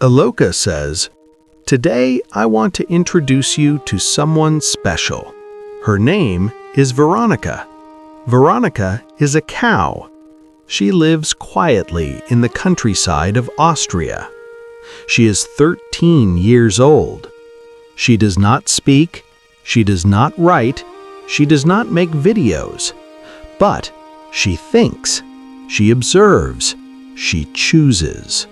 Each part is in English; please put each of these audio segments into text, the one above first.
Aloka says, "Today I want to introduce you to someone special. Her name is Veronica. Veronica is a cow. She lives quietly in the countryside of Austria. She is 13 years old. She does not speak, she does not write, she does not make videos, but she thinks, she observes, she chooses."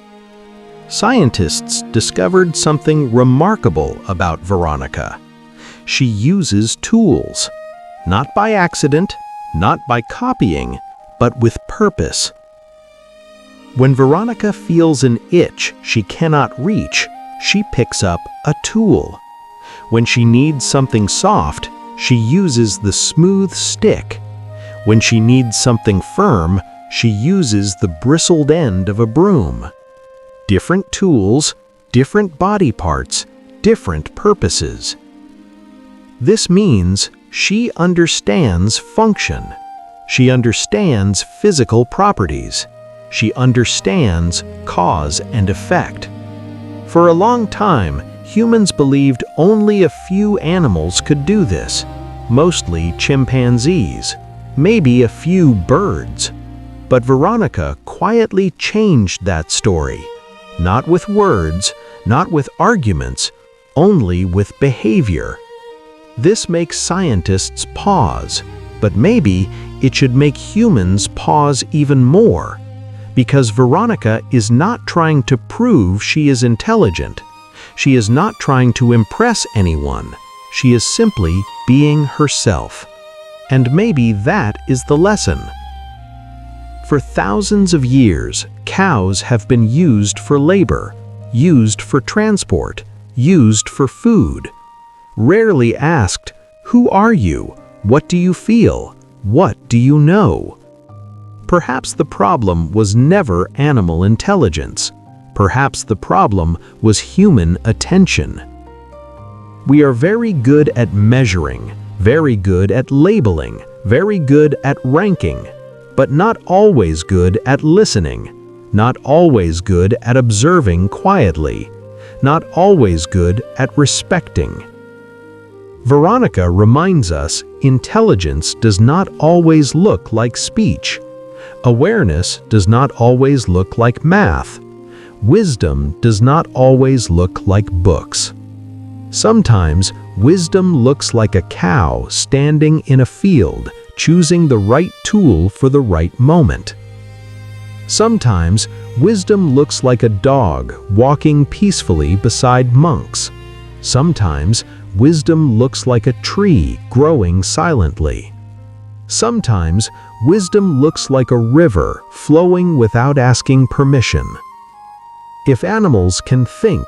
Scientists discovered something remarkable about Veronica. She uses tools, not by accident, not by copying, but with purpose. When Veronica feels an itch she cannot reach, she picks up a tool. When she needs something soft, she uses the smooth stick. When she needs something firm, she uses the bristled end of a broom. Different tools, different body parts, different purposes. This means she understands function. She understands physical properties. She understands cause and effect. For a long time, humans believed only a few animals could do this, mostly chimpanzees, maybe a few birds. But Veronica quietly changed that story. Not with words, not with arguments, only with behavior. This makes scientists pause, but maybe it should make humans pause even more. Because Veronica is not trying to prove she is intelligent. She is not trying to impress anyone. She is simply being herself. And maybe that is the lesson. For thousands of years, cows have been used for labor, used for transport, used for food. Rarely asked, "Who are you? What do you feel? What do you know?" Perhaps the problem was never animal intelligence. Perhaps the problem was human attention. We are very good at measuring, very good at labeling, very good at ranking, but not always good at listening, not always good at observing quietly, not always good at respecting. Veronica reminds us intelligence does not always look like speech. Awareness does not always look like math. Wisdom does not always look like books. Sometimes wisdom looks like a cow standing in a field, choosing the right tool for the right moment. Sometimes wisdom looks like a dog walking peacefully beside monks. Sometimes wisdom looks like a tree growing silently. Sometimes wisdom looks like a river flowing without asking permission. If animals can think,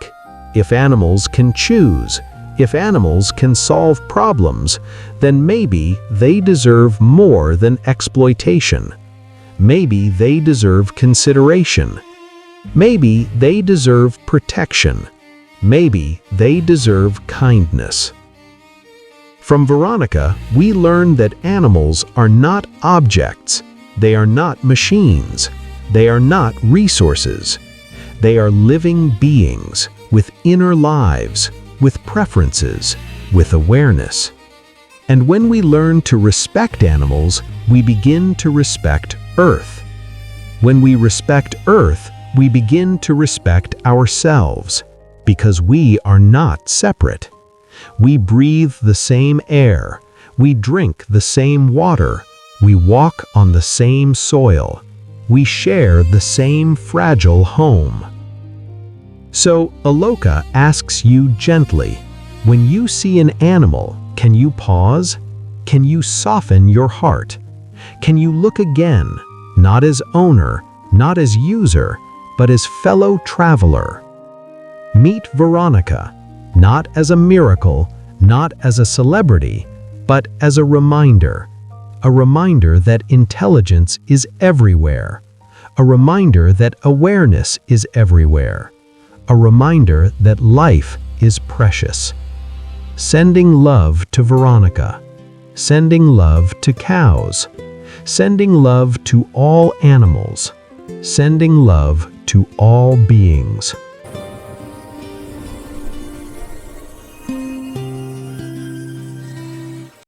if animals can choose, if animals can solve problems, then maybe they deserve more than exploitation. Maybe they deserve consideration. Maybe they deserve protection. Maybe they deserve kindness. From Veronica, we learn that animals are not objects. They are not machines. They are not resources. They are living beings with inner lives, with preferences, with awareness. And when we learn to respect animals, we begin to respect Earth. When we respect Earth, we begin to respect ourselves, because we are not separate. We breathe the same air, we drink the same water, we walk on the same soil, we share the same fragile home. So, Aloka asks you gently, when you see an animal, can you pause? Can you soften your heart? Can you look again, not as owner, not as user, but as fellow traveler? Meet Veronica, not as a miracle, not as a celebrity, but as a reminder that intelligence is everywhere, a reminder that awareness is everywhere, a reminder that life is precious. Sending love to Veronica, sending love to cows, sending love to all animals, sending love to all beings.